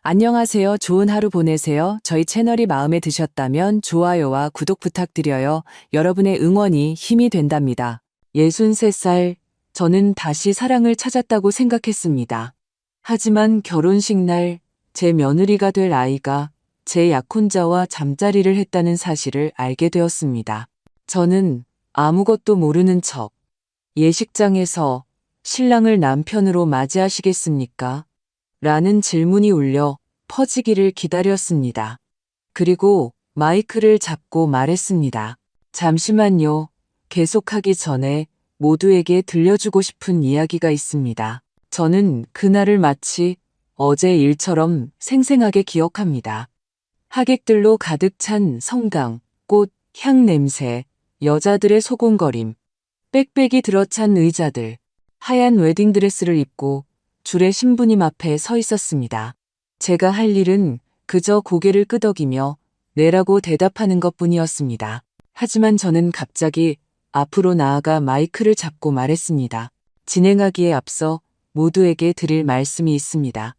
안녕하세요. 좋은 하루 보내세요. 저희 채널이 마음에 드셨다면 좋아요와 구독 부탁드려요. 여러분의 응원이 힘이 된답니다. 63살, 저는 다시 사랑을 찾았다고 생각했습니다. 하지만 결혼식 날 제 며느리가 될 아이가 제 약혼자와 잠자리를 했다는 사실을 알게 되었습니다. 저는 아무것도 모르는 척 예식장에서 신랑을 남편으로 맞이하시겠습니까? 라는 질문이 울려 퍼지기를 기다렸습니다. 그리고 마이크를 잡고 말했습니다. 잠시만요. 계속하기 전에 모두에게 들려주고 싶은 이야기가 있습니다. 저는 그날을 마치 어제 일처럼 생생하게 기억합니다. 하객들로 가득 찬 성당, 꽃, 향 냄새, 여자들의 소곤거림, 빽빽이 들어찬 의자들, 하얀 웨딩드레스를 입고 줄에 신부님 앞에 서 있었습니다. 제가 할 일은 그저 고개를 끄덕이며 네라고 대답하는 것뿐이었습니다. 하지만 저는 갑자기 앞으로 나아가 마이크를 잡고 말했습니다. 진행하기에 앞서 모두에게 드릴 말씀이 있습니다.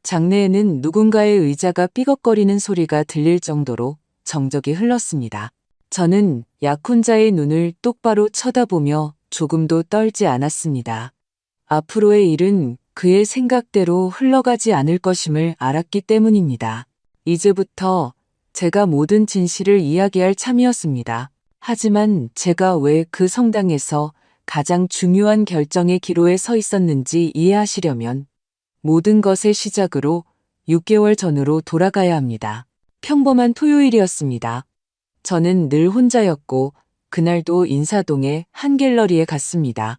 장내에는 누군가의 의자가 삐걱거리는 소리가 들릴 정도로 정적이 흘렀습니다. 저는 약혼자의 눈을 똑바로 쳐다보며 조금도 떨지 않았습니다. 앞으로의 일은 그의 생각대로 흘러가지 않을 것임을 알았기 때문입니다. 이제부터 제가 모든 진실을 이야기할 참이었습니다. 하지만 제가 왜 그 성당에서 가장 중요한 결정의 기로에 서 있었는지 이해하시려면 모든 것의 시작으로 6개월 전으로 돌아가야 합니다. 평범한 토요일이었습니다. 저는 늘 혼자였고 그날도 인사동의 한 갤러리에 갔습니다.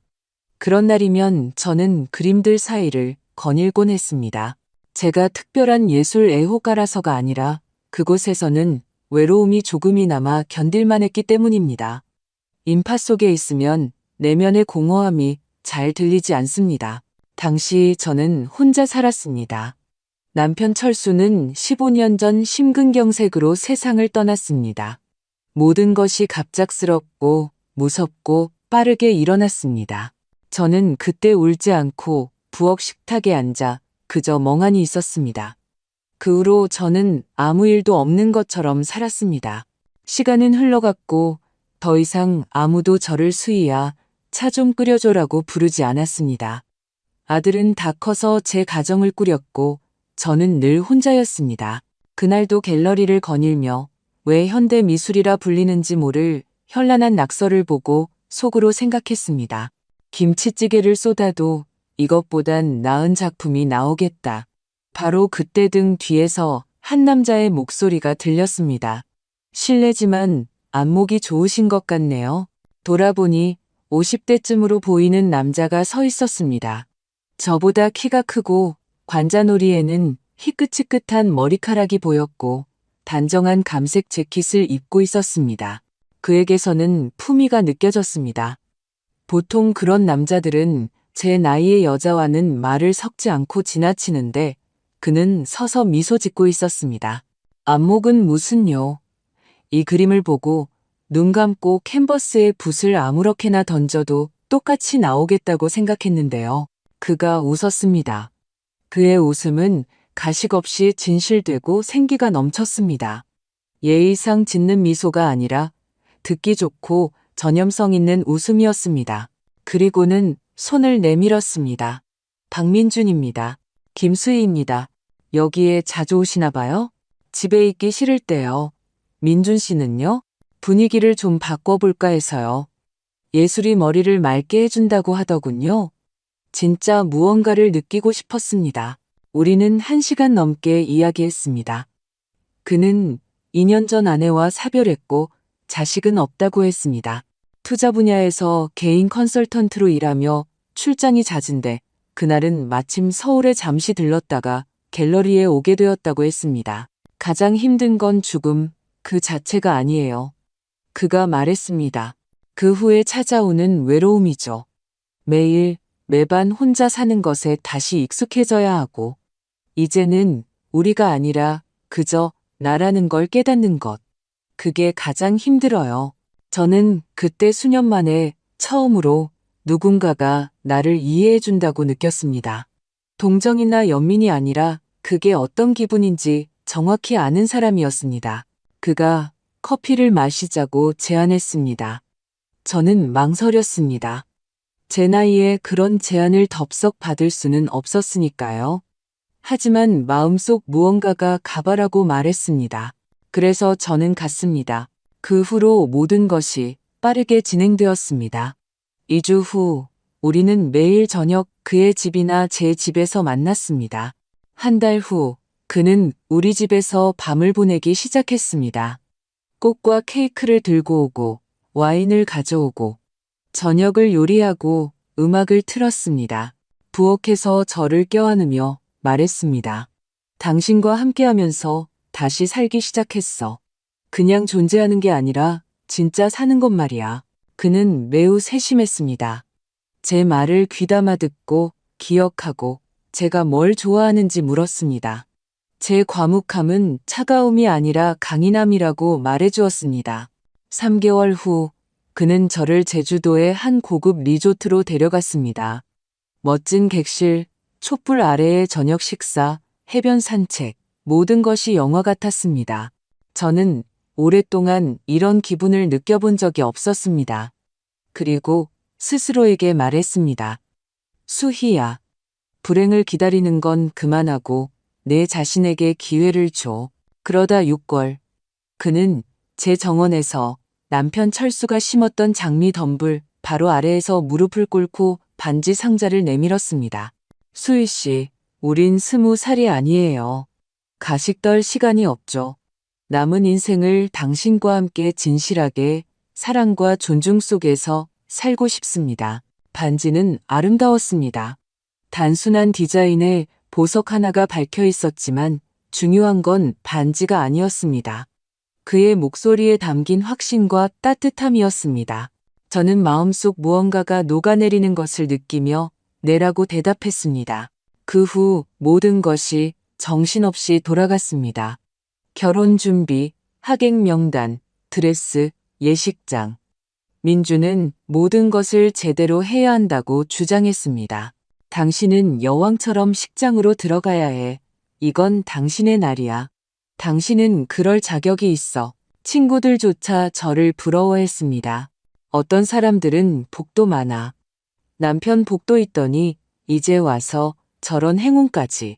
그런 날이면 저는 그림들 사이를 거닐곤 했습니다. 제가 특별한 예술 애호가라서가 아니라 그곳에서는 외로움이 조금이나마 견딜만 했기 때문입니다. 인파 속에 있으면 내면의 공허함이 잘 들리지 않습니다. 당시 저는 혼자 살았습니다. 남편 철수는 15년 전 심근경색으로 세상을 떠났습니다. 모든 것이 갑작스럽고 무섭고 빠르게 일어났습니다. 저는 그때 울지 않고 부엌 식탁에 앉아 그저 멍하니 있었습니다. 그 후로 저는 아무 일도 없는 것처럼 살았습니다. 시간은 흘러갔고 더 이상 아무도 저를 수희야 차 좀 끓여줘라고 부르지 않았습니다. 아들은 다 커서 제 가정을 꾸렸고 저는 늘 혼자였습니다. 그날도 갤러리를 거닐며 왜 현대 미술이라 불리는지 모를 현란한 낙서를 보고 속으로 생각했습니다. 김치찌개를 쏟아도 이것보단 나은 작품이 나오겠다. 바로 그때 등 뒤에서 한 남자의 목소리가 들렸습니다. 실례지만 안목이 좋으신 것 같네요. 돌아보니 50대쯤으로 보이는 남자가 서 있었습니다. 저보다 키가 크고 관자놀이에는 희끗희끗한 머리카락이 보였고 단정한 감색 재킷을 입고 있었습니다. 그에게서는 품위가 느껴졌습니다. 보통 그런 남자들은 제 나이의 여자와는 말을 섞지 않고 지나치는데 그는 서서 미소 짓고 있었습니다. 안목은 무슨요? 이 그림을 보고 눈 감고 캔버스에 붓을 아무렇게나 던져도 똑같이 나오겠다고 생각했는데요. 그가 웃었습니다. 그의 웃음은 가식 없이 진실되고 생기가 넘쳤습니다. 예의상 짓는 미소가 아니라 듣기 좋고 전염성 있는 웃음이었습니다. 그리고는 손을 내밀었습니다. 박민준입니다. 김수희입니다. 여기에 자주 오시나 봐요? 집에 있기 싫을 때요. 민준 씨는요? 분위기를 좀 바꿔볼까 해서요. 예술이 머리를 맑게 해준다고 하더군요. 진짜 무언가를 느끼고 싶었습니다. 우리는 1시간 넘게 이야기했습니다. 그는 2년 전 아내와 사별했고 자식은 없다고 했습니다. 투자 분야에서 개인 컨설턴트로 일하며 출장이 잦은데 그날은 마침 서울에 잠시 들렀다가 갤러리에 오게 되었다고 했습니다. 가장 힘든 건 죽음 그 자체가 아니에요. 그가 말했습니다. 그 후에 찾아오는 외로움이죠. 매일 매반 혼자 사는 것에 다시 익숙해져야 하고 이제는 우리가 아니라 그저 나라는 걸 깨닫는 것. 그게 가장 힘들어요. 저는 그때 수년 만에 처음으로 누군가가 나를 이해해 준다고 느꼈습니다. 동정이나 연민이 아니라 그게 어떤 기분인지 정확히 아는 사람이었습니다. 그가 커피를 마시자고 제안했습니다. 저는 망설였습니다. 제 나이에 그런 제안을 덥석 받을 수는 없었으니까요. 하지만 마음속 무언가가 가봐라고 말했습니다. 그래서 저는 갔습니다. 그 후로 모든 것이 빠르게 진행되었습니다. 2주 후, 우리는 매일 저녁 그의 집이나 제 집에서 만났습니다. 한 달 후, 그는 우리 집에서 밤을 보내기 시작했습니다. 꽃과 케이크를 들고 오고, 와인을 가져오고, 저녁을 요리하고 음악을 틀었습니다. 부엌에서 저를 껴안으며 말했습니다. 당신과 함께하면서 다시 살기 시작했어. 그냥 존재하는 게 아니라 진짜 사는 것 말이야. 그는 매우 세심했습니다. 제 말을 귀담아 듣고 기억하고 제가 뭘 좋아하는지 물었습니다. 제 과묵함은 차가움이 아니라 강인함이라고 말해주었습니다. 3개월 후 그는 저를 제주도의 한 고급 리조트로 데려갔습니다. 멋진 객실, 촛불 아래의 저녁 식사, 해변 산책, 모든 것이 영화 같았습니다. 저는 오랫동안 이런 기분을 느껴본 적이 없었습니다. 그리고 스스로에게 말했습니다. 수희야, 불행을 기다리는 건 그만하고 내 자신에게 기회를 줘. 그러다 6개월, 그는 제 정원에서 남편 철수가 심었던 장미 덤불 바로 아래에서 무릎을 꿇고 반지 상자를 내밀었습니다. 수희 씨, 우린 20살이 아니에요. 가식 떨 시간이 없죠. 남은 인생을 당신과 함께 진실하게 사랑과 존중 속에서 살고 싶습니다. 반지는 아름다웠습니다. 단순한 디자인에 보석 하나가 박혀 있었지만 중요한 건 반지가 아니었습니다. 그의 목소리에 담긴 확신과 따뜻함이었습니다. 저는 마음속 무언가가 녹아내리는 것을 느끼며 네라고 대답했습니다. 그 후 모든 것이 정신없이 돌아갔습니다. 결혼 준비, 하객 명단, 드레스, 예식장. 민주는 모든 것을 제대로 해야 한다고 주장했습니다. 당신은 여왕처럼 식장으로 들어가야 해. 이건 당신의 날이야. 당신은 그럴 자격이 있어. 친구들조차 저를 부러워했습니다. 어떤 사람들은 복도 많아. 남편 복도 있더니 이제 와서 저런 행운까지.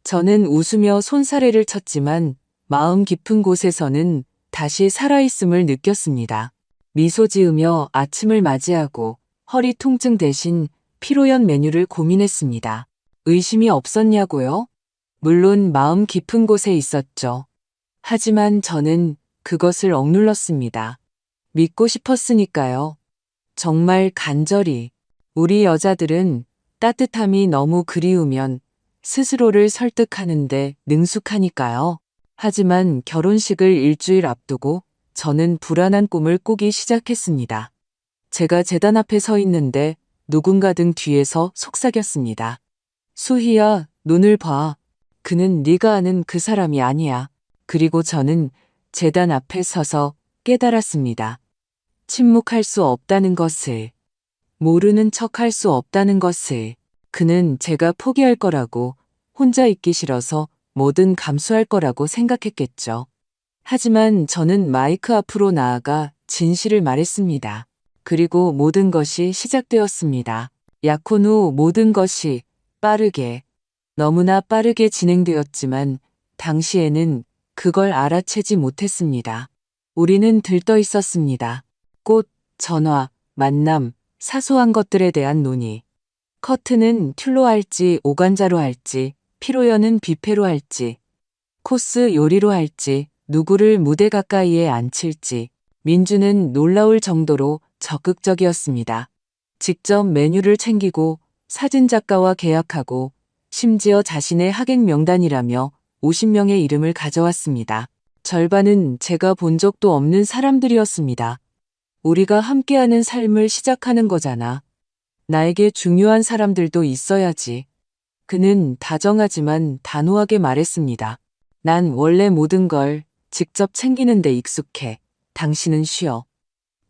저는 웃으며 손사래를 쳤지만 마음 깊은 곳에서는 다시 살아있음을 느꼈습니다. 미소 지으며 아침을 맞이하고 허리 통증 대신 피로연 메뉴를 고민했습니다. 의심이 없었냐고요? 물론 마음 깊은 곳에 있었죠. 하지만 저는 그것을 억눌렀습니다. 믿고 싶었으니까요. 정말 간절히. 우리 여자들은 따뜻함이 너무 그리우면 스스로를 설득하는데 능숙하니까요. 하지만 결혼식을 일주일 앞두고 저는 불안한 꿈을 꾸기 시작했습니다. 제가 제단 앞에 서 있는데 누군가 등 뒤에서 속삭였습니다. 수희야, 눈을 봐. 그는 네가 아는 그 사람이 아니야. 그리고 저는 제단 앞에 서서 깨달았습니다. 침묵할 수 없다는 것을, 모르는 척할 수 없다는 것을. 그는 제가 포기할 거라고, 혼자 있기 싫어서 뭐든 감수할 거라고 생각했겠죠. 하지만 저는 마이크 앞으로 나아가 진실을 말했습니다. 그리고 모든 것이 시작되었습니다. 약혼 후 모든 것이 빠르게, 너무나 빠르게 진행되었지만 당시에는 그걸 알아채지 못했습니다. 우리는 들떠 있었습니다. 꽃, 전화, 만남, 사소한 것들에 대한 논의. 커트는 튤로 할지 오간자로 할지, 피로연은 뷔페로 할지, 코스 요리로 할지, 누구를 무대 가까이에 앉힐지. 민주는 놀라울 정도로 적극적이었습니다. 직접 메뉴를 챙기고 사진작가와 계약하고 심지어 자신의 하객 명단이라며 50명의 이름을 가져왔습니다. 절반은 제가 본 적도 없는 사람들이었습니다. 우리가 함께하는 삶을 시작하는 거잖아. 나에게 중요한 사람들도 있어야지. 그는 다정하지만 단호하게 말했습니다. 난 원래 모든 걸 직접 챙기는 데 익숙해. 당신은 쉬어.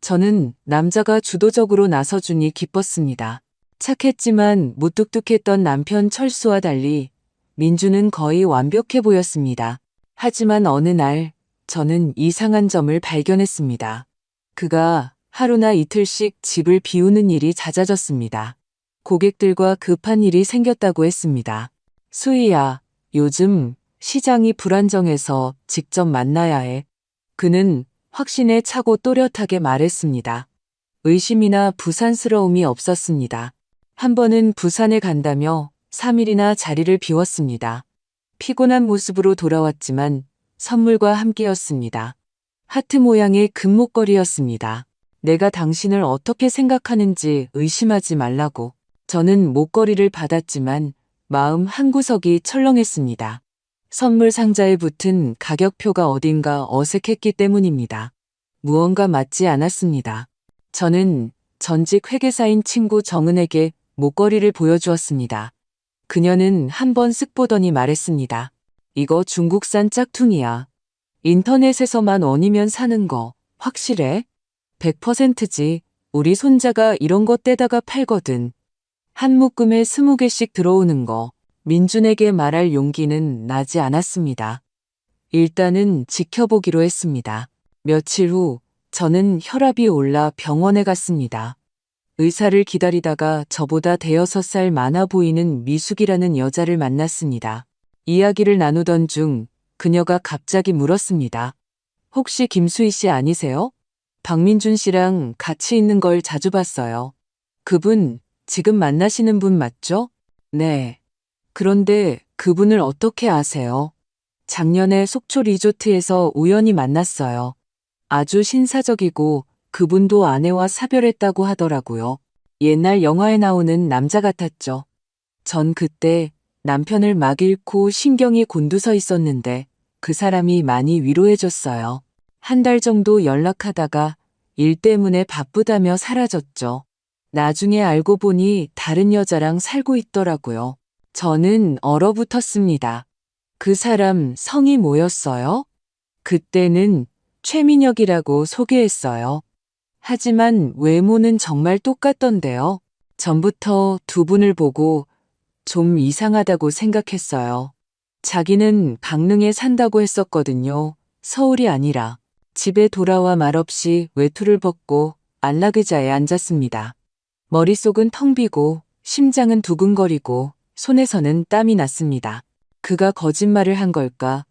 저는 남자가 주도적으로 나서주니 기뻤습니다. 착했지만 무뚝뚝했던 남편 철수와 달리 민주는 거의 완벽해 보였습니다. 하지만 어느 날 저는 이상한 점을 발견했습니다. 그가 하루나 이틀씩 집을 비우는 일이 잦아졌습니다. 고객들과 급한 일이 생겼다고 했습니다. 수희야, 요즘 시장이 불안정해서 직접 만나야 해. 그는 확신에 차고 또렷하게 말했습니다. 의심이나 부산스러움이 없었습니다. 한 번은 부산에 간다며 3일이나 자리를 비웠습니다. 피곤한 모습으로 돌아왔지만 선물과 함께였습니다. 하트 모양의 금목걸이였습니다. 내가 당신을 어떻게 생각하는지 의심하지 말라고. 저는 목걸이를 받았지만 마음 한구석이 철렁했습니다. 선물 상자에 붙은 가격표가 어딘가 어색했기 때문입니다. 무언가 맞지 않았습니다. 저는 전직 회계사인 친구 정은에게 목걸이를 보여주었습니다. 그녀는 한 번 쓱 보더니 말했습니다. 이거 중국산 짝퉁이야. 인터넷에서만 원이면 사는 거 확실해? 100%지. 우리 손자가 이런 거 떼다가 팔거든. 한 묶음에 20개씩 들어오는 거. 민준에게 말할 용기는 나지 않았습니다. 일단은 지켜보기로 했습니다. 며칠 후 저는 혈압이 올라 병원에 갔습니다. 의사를 기다리다가 저보다 5살 많아 보이는 미숙이라는 여자를 만났습니다. 이야기를 나누던 중 그녀가 갑자기 물었습니다. 혹시 김수희 씨 아니세요? 박민준 씨랑 같이 있는 걸 자주 봤어요. 그분 지금 만나시는 분 맞죠? 네. 그런데 그분을 어떻게 아세요? 작년에 속초 리조트에서 우연히 만났어요. 아주 신사적이고 그분도 아내와 사별했다고 하더라고요. 옛날 영화에 나오는 남자 같았죠. 전 그때 남편을 막 잃고 신경이 곤두서 있었는데 그 사람이 많이 위로해줬어요. 한 달 정도 연락하다가 일 때문에 바쁘다며 사라졌죠. 나중에 알고 보니 다른 여자랑 살고 있더라고요. 저는 얼어붙었습니다. 그 사람 성이 뭐였어요? 그때는 최민혁이라고 소개했어요. 하지만 외모는 정말 똑같던데요. 전부터 두 분을 보고 좀 이상하다고 생각했어요. 자기는 강릉에 산다고 했었거든요. 서울이 아니라. 집에 돌아와 말없이 외투를 벗고 안락의자에 앉았습니다. 머릿속은 텅 비고 심장은 두근거리고 손에서는 땀이 났습니다. 그가 거짓말을 한 걸까?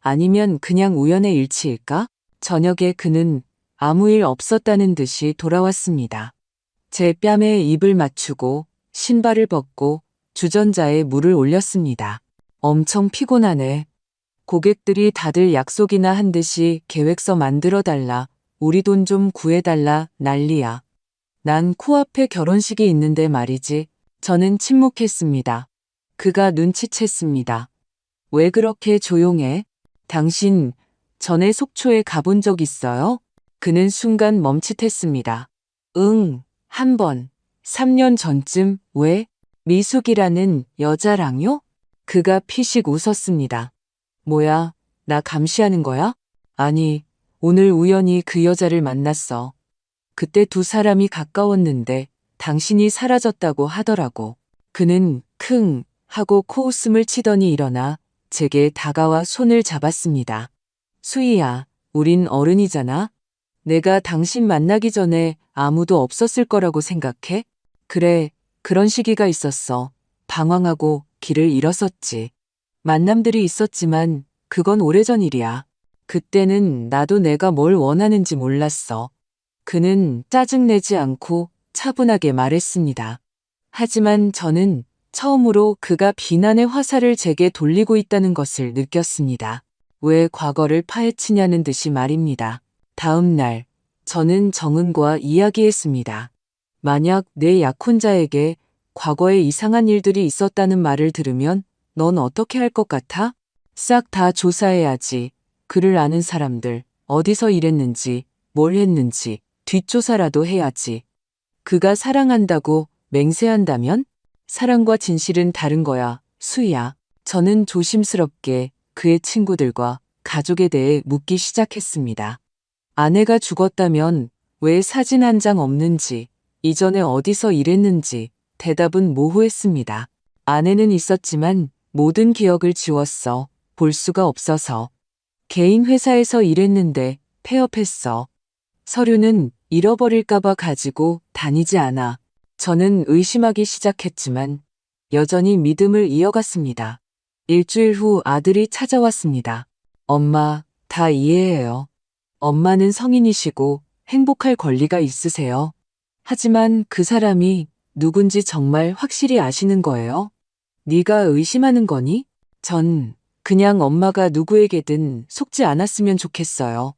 아니면 그냥 우연의 일치일까? 저녁에 그는 아무 일 없었다는 듯이 돌아왔습니다. 제 뺨에 입을 맞추고 신발을 벗고 주전자에 물을 올렸습니다. 엄청 피곤하네. 고객들이 다들 약속이나 한 듯이 계획서 만들어달라, 우리 돈 좀 구해달라 난리야. 난 코앞에 결혼식이 있는데 말이지. 저는 침묵했습니다. 그가 눈치챘습니다. 왜 그렇게 조용해? 당신 전에 속초에 가본 적 있어요? 그는 순간 멈칫했습니다. 응, 한 번. 3년 전쯤. 왜? 미숙이라는 여자랑요? 그가 피식 웃었습니다. 뭐야, 나 감시하는 거야? 아니, 오늘 우연히 그 여자를 만났어. 그때 두 사람이 가까웠는데 당신이 사라졌다고 하더라고. 그는 킁 하고 코웃음을 치더니 일어나 제게 다가와 손을 잡았습니다. 수희야, 우린 어른이잖아. 내가 당신 만나기 전에 아무도 없었을 거라고 생각해? 그래, 그런 시기가 있었어. 방황하고 길을 잃었었지. 만남들이 있었지만 그건 오래전 일이야. 그때는 나도 내가 뭘 원하는지 몰랐어. 그는 짜증내지 않고 차분하게 말했습니다. 하지만 저는 처음으로 그가 비난의 화살을 제게 돌리고 있다는 것을 느꼈습니다. 왜 과거를 파헤치냐는 듯이 말입니다. 다음 날, 저는 정은과 이야기했습니다. 만약 내 약혼자에게 과거에 이상한 일들이 있었다는 말을 들으면 넌 어떻게 할 것 같아? 싹 다 조사해야지. 그를 아는 사람들, 어디서 일했는지, 뭘 했는지, 뒷조사라도 해야지. 그가 사랑한다고 맹세한다면? 사랑과 진실은 다른 거야, 수희야. 저는 조심스럽게 그의 친구들과 가족에 대해 묻기 시작했습니다. 아내가 죽었다면 왜 사진 한 장 없는지, 이전에 어디서 일했는지 대답은 모호했습니다. 아내는 있었지만 모든 기억을 지웠어. 볼 수가 없어서. 개인 회사에서 일했는데 폐업했어. 서류는 잃어버릴까봐 가지고 다니지 않아. 저는 의심하기 시작했지만 여전히 믿음을 이어갔습니다. 일주일 후 아들이 찾아왔습니다. 엄마, 다 이해해요. 엄마는 성인이시고 행복할 권리가 있으세요. 하지만 그 사람이 누군지 정말 확실히 아시는 거예요? 네가 의심하는 거니? 전 그냥 엄마가 누구에게든 속지 않았으면 좋겠어요.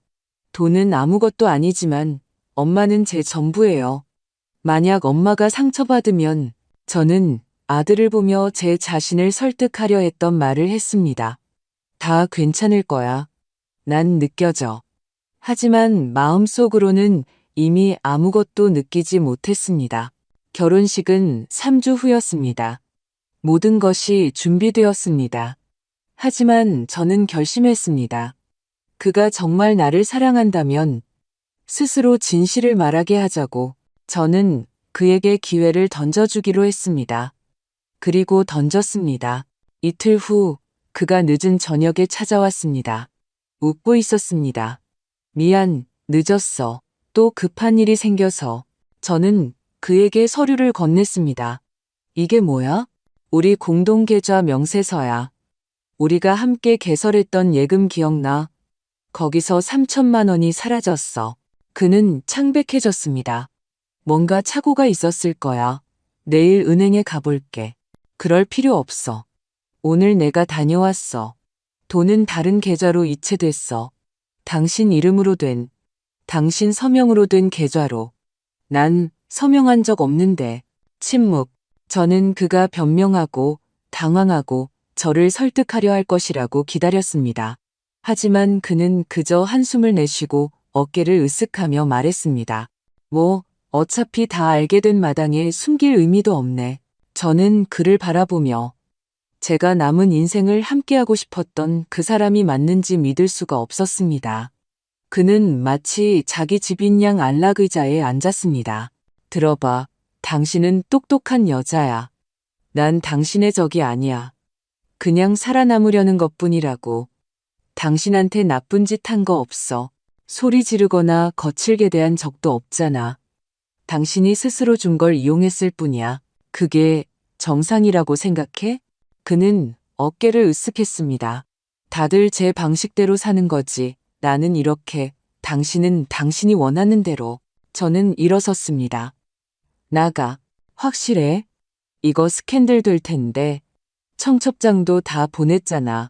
돈은 아무것도 아니지만 엄마는 제 전부예요. 만약 엄마가 상처받으면 저는 아들을 보며 제 자신을 설득하려 했던 말을 했습니다. 다 괜찮을 거야. 난 느껴져. 하지만 마음속으로는 이미 아무것도 느끼지 못했습니다. 결혼식은 3주 후였습니다. 모든 것이 준비되었습니다. 하지만 저는 결심했습니다. 그가 정말 나를 사랑한다면 스스로 진실을 말하게 하자고. 저는 그에게 기회를 던져주기로 했습니다. 그리고 던졌습니다. 이틀 후 그가 늦은 저녁에 찾아왔습니다. 웃고 있었습니다. 미안, 늦었어. 또 급한 일이 생겨서. 저는 그에게 서류를 건넸습니다. 이게 뭐야? 우리 공동 계좌 명세서야. 우리가 함께 개설했던 예금 기억나? 거기서 3천만 원이 사라졌어. 그는 창백해졌습니다. 뭔가 착오가 있었을 거야. 내일 은행에 가볼게. 그럴 필요 없어. 오늘 내가 다녀왔어. 돈은 다른 계좌로 이체됐어. 당신 이름으로 된, 당신 서명으로 된 계좌로. 난 서명한 적 없는데. 침묵. 저는 그가 변명하고 당황하고 저를 설득하려 할 것이라고 기다렸습니다. 하지만 그는 그저 한숨을 내쉬고 어깨를 으쓱하며 말했습니다. 뭐, 어차피 다 알게 된 마당에 숨길 의미도 없네. 저는 그를 바라보며 제가 남은 인생을 함께하고 싶었던 그 사람이 맞는지 믿을 수가 없었습니다. 그는 마치 자기 집인 양 안락 의자에 앉았습니다. 들어봐, 당신은 똑똑한 여자야. 난 당신의 적이 아니야. 그냥 살아남으려는 것뿐이라고. 당신한테 나쁜 짓 한 거 없어. 소리 지르거나 거칠게 대한 적도 없잖아. 당신이 스스로 준 걸 이용했을 뿐이야. 그게 정상이라고 생각해? 그는 어깨를 으쓱했습니다. 다들 제 방식대로 사는 거지. 나는 이렇게, 당신은 당신이 원하는 대로. 저는 일어섰습니다. 나가. 확실해? 이거 스캔들 될 텐데. 청첩장도 다 보냈잖아.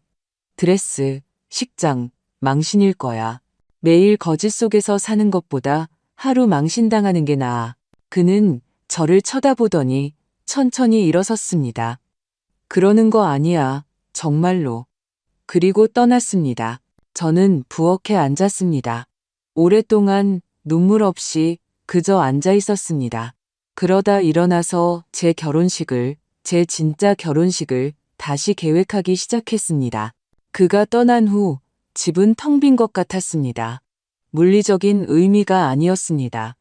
드레스, 식장, 망신일 거야. 매일 거짓 속에서 사는 것보다 하루 망신당하는 게 나아. 그는 저를 쳐다보더니 천천히 일어섰습니다. 그러는 거 아니야. 정말로. 그리고 떠났습니다. 저는 부엌에 앉았습니다. 오랫동안 눈물 없이 그저 앉아 있었습니다. 그러다 일어나서 제 진짜 결혼식을 다시 계획하기 시작했습니다. 그가 떠난 후 집은 텅 빈 것 같았습니다. 물리적인 의미가 아니었습니다.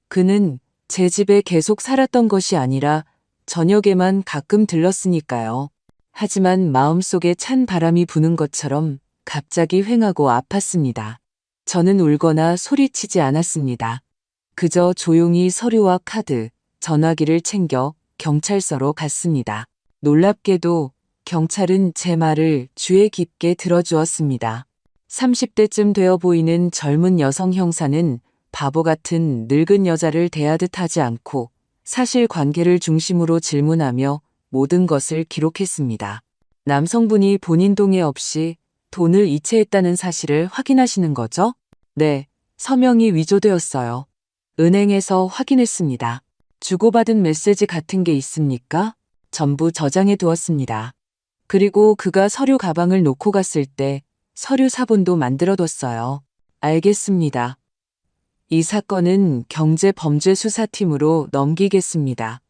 그는 제 집에 계속 살았던 것이 아니라 저녁에만 가끔 들렀으니까요. 하지만 마음속에 찬 바람이 부는 것처럼 갑자기 휑하고 아팠습니다. 저는 울거나 소리치지 않았습니다. 그저 조용히 서류와 카드, 전화기를 챙겨 경찰서로 갔습니다. 놀랍게도 경찰은 제 말을 귀에 깊게 들어주었습니다. 30대쯤 되어 보이는 젊은 여성 형사는 바보 같은 늙은 여자를 대하듯 하지 않고 사실관계를 중심으로 질문하며 모든 것을 기록했습니다. 남성분이 본인 동의 없이 돈을 이체했다는 사실을 확인하시는 거죠? 네, 서명이 위조되었어요. 은행에서 확인했습니다. 주고받은 메시지 같은 게 있습니까? 전부 저장해 두었습니다. 그리고 그가 서류 가방을 놓고 갔을 때 서류 사본도 만들어뒀어요. 알겠습니다. 이 사건은 경제범죄수사팀으로 넘기겠습니다.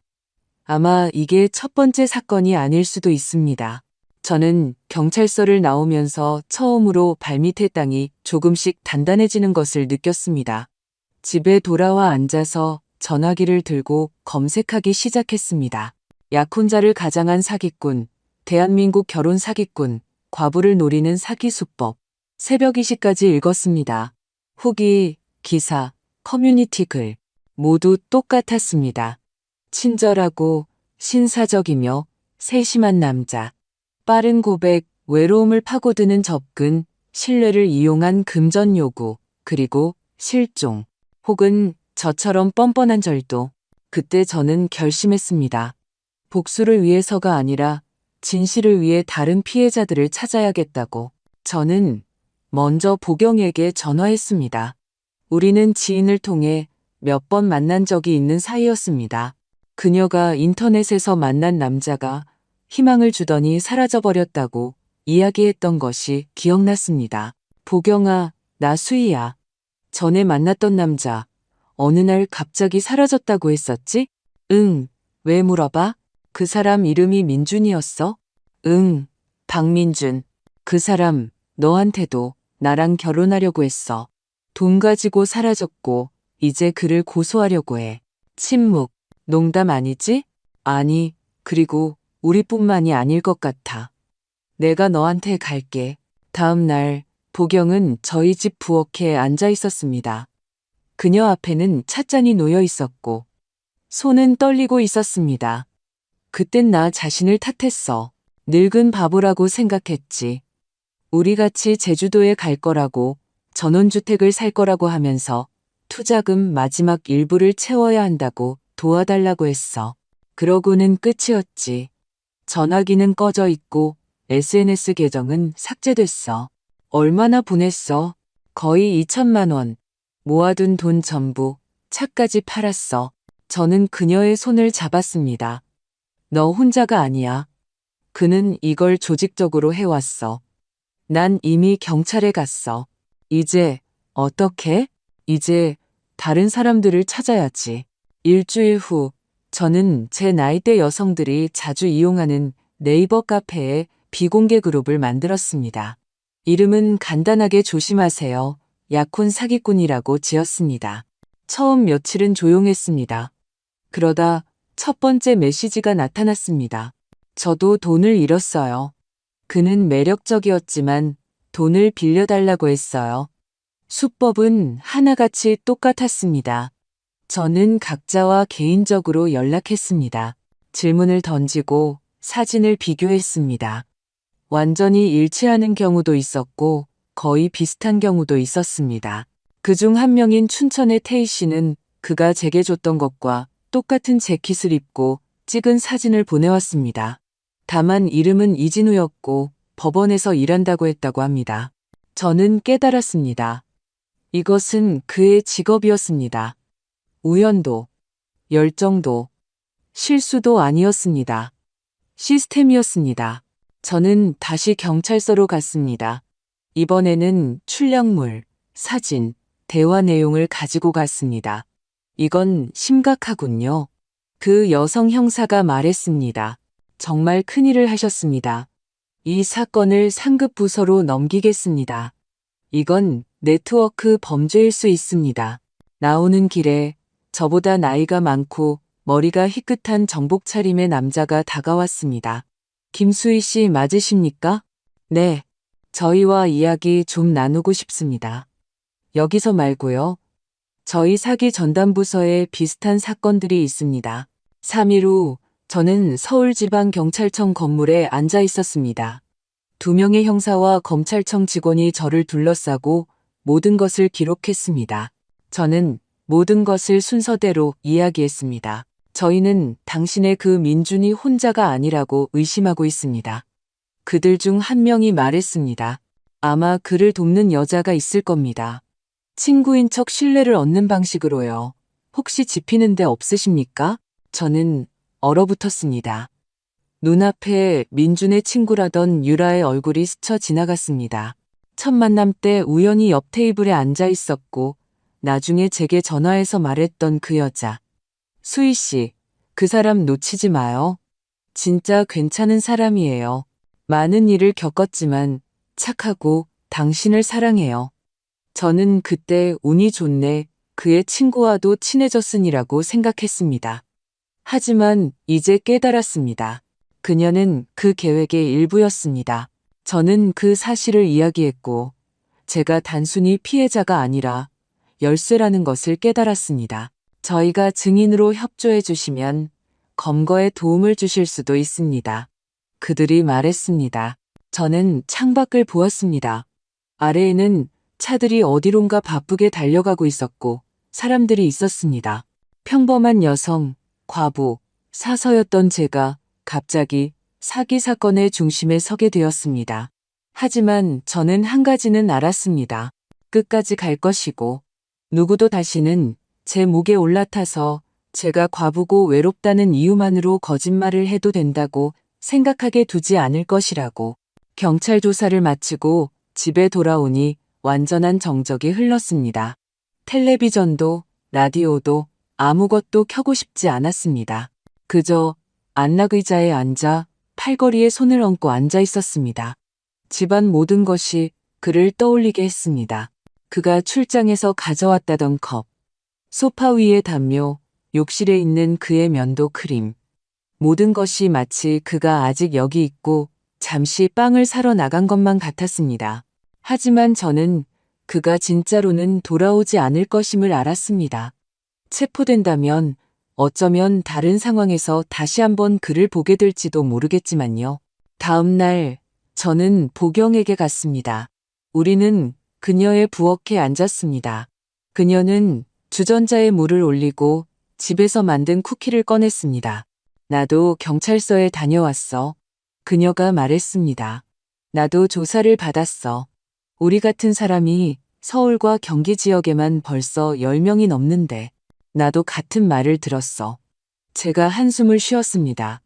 아마 이게 첫 번째 사건이 아닐 수도 있습니다. 저는 경찰서를 나오면서 처음으로 발밑의 땅이 조금씩 단단해지는 것을 느꼈습니다. 집에 돌아와 앉아서 전화기를 들고 검색하기 시작했습니다. 약혼자를 가장한 사기꾼, 대한민국 결혼 사기꾼, 과부를 노리는 사기 수법. 새벽 2시까지 읽었습니다. 후기, 기사, 커뮤니티 글. 모두 똑같았습니다. 친절하고 신사적이며 세심한 남자. 빠른 고백, 외로움을 파고드는 접근, 신뢰를 이용한 금전 요구, 그리고 실종. 혹은 저처럼 뻔뻔한 절도. 그때 저는 결심했습니다. 복수를 위해서가 아니라 진실을 위해 다른 피해자들을 찾아야겠다고. 저는 먼저 보경에게 전화했습니다. 우리는 지인을 통해 몇 번 만난 적이 있는 사이였습니다. 그녀가 인터넷에서 만난 남자가 희망을 주더니 사라져버렸다고 이야기했던 것이 기억났습니다. 보경아, 나 수희야. 전에 만났던 남자, 어느 날 갑자기 사라졌다고 했었지? 응, 왜 물어봐? 그 사람 이름이 민준이었어? 응, 박민준. 그 사람, 너한테도 나랑 결혼하려고 했어. 돈 가지고 사라졌고, 이제 그를 고소하려고 해. 침묵. 농담 아니지? 아니, 그리고 우리뿐만이 아닐 것 같아. 내가 너한테 갈게. 다음 날, 보경은 저희 집 부엌에 앉아 있었습니다. 그녀 앞에는 찻잔이 놓여 있었고, 손은 떨리고 있었습니다. 그땐 나 자신을 탓했어. 늙은 바보라고 생각했지. 우리 같이 제주도에 갈 거라고, 전원주택을 살 거라고 하면서 투자금 마지막 일부를 채워야 한다고 도와달라고 했어. 그러고는 끝이었지. 전화기는 꺼져 있고 SNS 계정은 삭제됐어. 얼마나 보냈어? 거의 2천만 원. 모아둔 돈 전부, 차까지 팔았어. 저는 그녀의 손을 잡았습니다. 너 혼자가 아니야. 그는 이걸 조직적으로 해왔어. 난 이미 경찰에 갔어. 이제 어떻게? 이제 다른 사람들을 찾아야지. 일주일 후 저는 제 나이대 여성들이 자주 이용하는 네이버 카페에 비공개 그룹을 만들었습니다. 이름은 간단하게 조심하세요. 약혼 사기꾼이라고 지었습니다. 처음 며칠은 조용했습니다. 그러다 첫 번째 메시지가 나타났습니다. 저도 돈을 잃었어요. 그는 매력적이었지만 돈을 빌려달라고 했어요. 수법은 하나같이 똑같았습니다. 저는 각자와 개인적으로 연락했습니다. 질문을 던지고 사진을 비교했습니다. 완전히 일치하는 경우도 있었고 거의 비슷한 경우도 있었습니다. 그중 한 명인 춘천의 태희 씨는 그가 제게 줬던 것과 똑같은 재킷을 입고 찍은 사진을 보내왔습니다. 다만 이름은 이진우였고 법원에서 일한다고 했다고 합니다. 저는 깨달았습니다. 이것은 그의 직업이었습니다. 우연도, 열정도, 실수도 아니었습니다. 시스템이었습니다. 저는 다시 경찰서로 갔습니다. 이번에는 출력물, 사진, 대화 내용을 가지고 갔습니다. 이건 심각하군요. 그 여성 형사가 말했습니다. 정말 큰일을 하셨습니다. 이 사건을 상급 부서로 넘기겠습니다. 이건 네트워크 범죄일 수 있습니다. 나오는 길에 저보다 나이가 많고 머리가 희끗한 정복 차림의 남자가 다가왔습니다. 김수희 씨 맞으십니까? 네. 저희와 이야기 좀 나누고 싶습니다. 여기서 말고요. 저희 사기 전담부서에 비슷한 사건들이 있습니다. 3일 후 저는 서울지방경찰청 건물에 앉아 있었습니다. 2명의 형사와 검찰청 직원이 저를 둘러싸고 모든 것을 기록했습니다. 저는 모든 것을 순서대로 이야기했습니다. 저희는 당신의 그 민준이 혼자가 아니라고 의심하고 있습니다. 그들 중 한 명이 말했습니다. 아마 그를 돕는 여자가 있을 겁니다. 친구인 척 신뢰를 얻는 방식으로요. 혹시 짚히는 데 없으십니까? 저는 얼어붙었습니다. 눈앞에 민준의 친구라던 유라의 얼굴이 스쳐 지나갔습니다. 첫 만남 때 우연히 옆 테이블에 앉아 있었고 나중에 제게 전화해서 말했던 그 여자. 수희 씨, 그 사람 놓치지 마요. 진짜 괜찮은 사람이에요. 많은 일을 겪었지만 착하고 당신을 사랑해요. 저는 그때 운이 좋네 그의 친구와도 친해졌으니라고 생각했습니다. 하지만 이제 깨달았습니다. 그녀는 그 계획의 일부였습니다. 저는 그 사실을 이야기했고, 제가 단순히 피해자가 아니라 열쇠라는 것을 깨달았습니다. 저희가 증인으로 협조해 주시면 검거에 도움을 주실 수도 있습니다. 그들이 말했습니다. 저는 창밖을 보았습니다. 아래에는 차들이 어디론가 바쁘게 달려가고 있었고 사람들이 있었습니다. 평범한 여성, 과부, 사서였던 제가 갑자기 사기 사건의 중심에 서게 되었습니다. 하지만 저는 한 가지는 알았습니다. 끝까지 갈 것이고 누구도 다시는 제 목에 올라타서 제가 과부고 외롭다는 이유만으로 거짓말을 해도 된다고 생각하게 두지 않을 것이라고. 경찰 조사를 마치고 집에 돌아오니 완전한 정적이 흘렀습니다. 텔레비전도 라디오도 아무것도 켜고 싶지 않았습니다. 그저 안락의자에 앉아 팔걸이에 손을 얹고 앉아 있었습니다. 집안 모든 것이 그를 떠올리게 했습니다. 그가 출장에서 가져왔다던 컵, 소파 위의 담요, 욕실에 있는 그의 면도 크림. 모든 것이 마치 그가 아직 여기 있고 잠시 빵을 사러 나간 것만 같았습니다. 하지만 저는 그가 진짜로는 돌아오지 않을 것임을 알았습니다. 체포된다면 어쩌면 다른 상황에서 다시 한번 그를 보게 될지도 모르겠지만요. 다음 날 저는 보경에게 갔습니다. 우리는 그녀의 부엌에 앉았습니다. 그녀는 주전자에 물을 올리고 집에서 만든 쿠키를 꺼냈습니다. 나도 경찰서에 다녀왔어. 그녀가 말했습니다. 나도 조사를 받았어. 우리 같은 사람이 서울과 경기 지역에만 벌써 10명이 넘는데 나도 같은 말을 들었어. 제가 한숨을 쉬었습니다.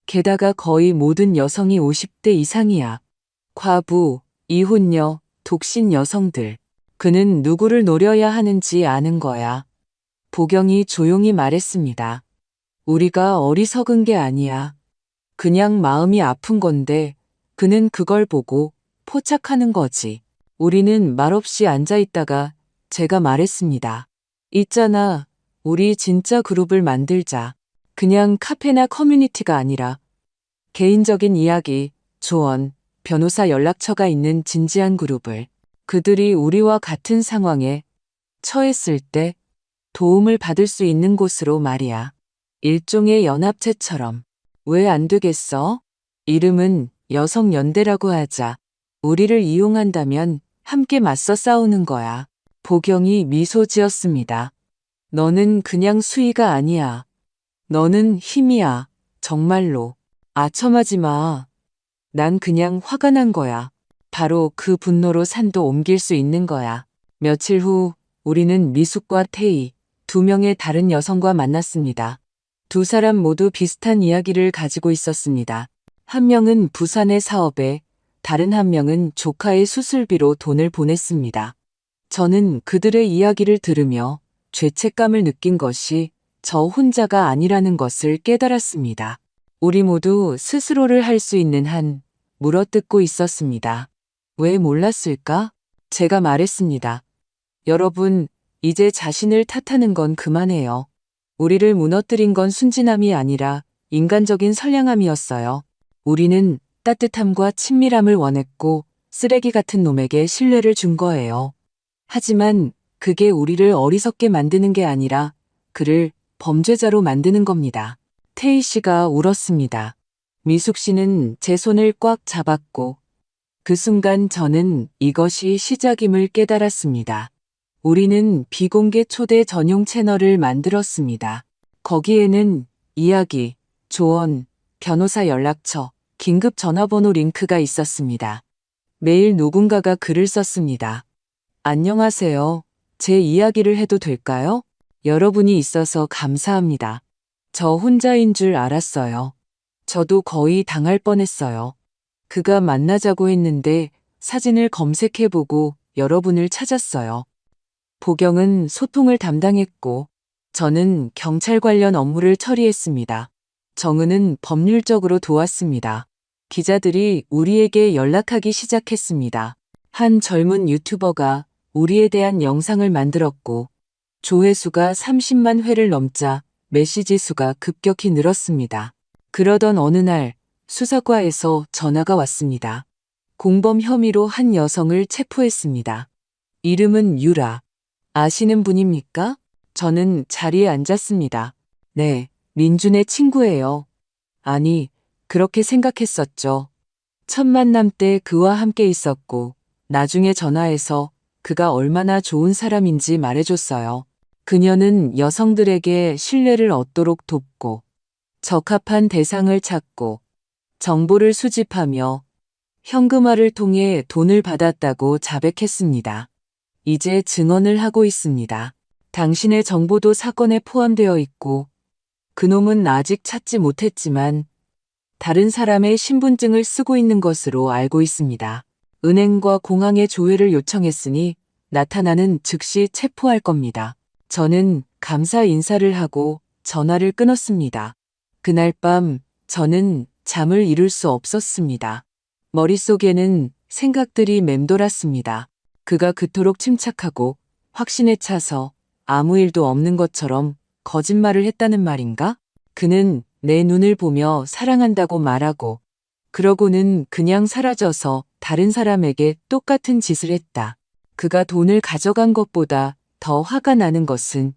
게다가 거의 모든 여성이 50대 이상이야. 과부, 이혼녀, 독신 여성들. 그는 누구를 노려야 하는지 아는 거야. 보경이 조용히 말했습니다. 우리가 어리석은 게 아니야. 그냥 마음이 아픈 건데 그는 그걸 보고 포착하는 거지. 우리는 말없이 앉아 있다가 제가 말했습니다. 있잖아, 우리 진짜 그룹을 만들자. 그냥 카페나 커뮤니티가 아니라 개인적인 이야기, 조언, 변호사 연락처가 있는 진지한 그룹을. 그들이 우리와 같은 상황에 처했을 때 도움을 받을 수 있는 곳으로 말이야. 일종의 연합체처럼. 왜 안 되겠어? 이름은 여성연대라고 하자. 우리를 이용한다면 함께 맞서 싸우는 거야. 보경이 미소 지었습니다. 너는 그냥 수위가 아니야. 너는 힘이야. 정말로. 아첨하지 마. 난 그냥 화가 난 거야. 바로 그 분노로 산도 옮길 수 있는 거야. 며칠 후 우리는 미숙과 태희, 2명의 다른 여성과 만났습니다. 두 사람 모두 비슷한 이야기를 가지고 있었습니다. 한 명은 부산의 사업에, 다른 한 명은 조카의 수술비로 돈을 보냈습니다. 저는 그들의 이야기를 들으며 죄책감을 느낀 것이 저 혼자가 아니라는 것을 깨달았습니다. 우리 모두 스스로를 할 수 있는 한 물어뜯고 있었습니다. 왜 몰랐을까? 제가 말했습니다. 여러분, 이제 자신을 탓하는 건 그만해요. 우리를 무너뜨린 건 순진함이 아니라 인간적인 선량함이었어요. 우리는 따뜻함과 친밀함을 원했고 쓰레기 같은 놈에게 신뢰를 준 거예요. 하지만 그게 우리를 어리석게 만드는 게 아니라 그를 범죄자로 만드는 겁니다. 태희 씨가 울었습니다. 미숙 씨는 제 손을 꽉 잡았고 그 순간 저는 이것이 시작임을 깨달았습니다. 우리는 비공개 초대 전용 채널을 만들었습니다. 거기에는 이야기, 조언, 변호사 연락처, 긴급 전화번호 링크가 있었습니다. 매일 누군가가 글을 썼습니다. 안녕하세요. 제 이야기를 해도 될까요? 여러분이 있어서 감사합니다. 저 혼자인 줄 알았어요. 저도 거의 당할 뻔했어요. 그가 만나자고 했는데 사진을 검색해보고 여러분을 찾았어요. 보경은 소통을 담당했고 저는 경찰 관련 업무를 처리했습니다. 정은은 법률적으로 도왔습니다. 기자들이 우리에게 연락하기 시작했습니다. 한 젊은 유튜버가 우리에 대한 영상을 만들었고 조회수가 30만 회를 넘자 메시지 수가 급격히 늘었습니다. 그러던 어느 날 수사과에서 전화가 왔습니다. 공범 혐의로 한 여성을 체포했습니다. 이름은 유라. 아시는 분입니까? 저는 자리에 앉았습니다. 네, 민준의 친구예요. 아니, 그렇게 생각했었죠. 첫 만남 때 그와 함께 있었고, 나중에 전화해서 그가 얼마나 좋은 사람인지 말해줬어요. 그녀는 여성들에게 신뢰를 얻도록 돕고, 적합한 대상을 찾고, 정보를 수집하며 현금화를 통해 돈을 받았다고 자백했습니다. 이제 증언을 하고 있습니다. 당신의 정보도 사건에 포함되어 있고, 그놈은 아직 찾지 못했지만 다른 사람의 신분증을 쓰고 있는 것으로 알고 있습니다. 은행과 공항에 조회를 요청했으니 나타나는 즉시 체포할 겁니다. 저는 감사 인사를 하고 전화를 끊었습니다. 그날 밤 저는 잠을 이룰 수 없었습니다. 머릿속에는 생각들이 맴돌았습니다. 그가 그토록 침착하고 확신에 차서 아무 일도 없는 것처럼 거짓말을 했다는 말인가? 그는 내 눈을 보며 사랑한다고 말하고 그러고는 그냥 사라져서 다른 사람에게 똑같은 짓을 했다. 그가 돈을 가져간 것보다 더 화가 나는 것은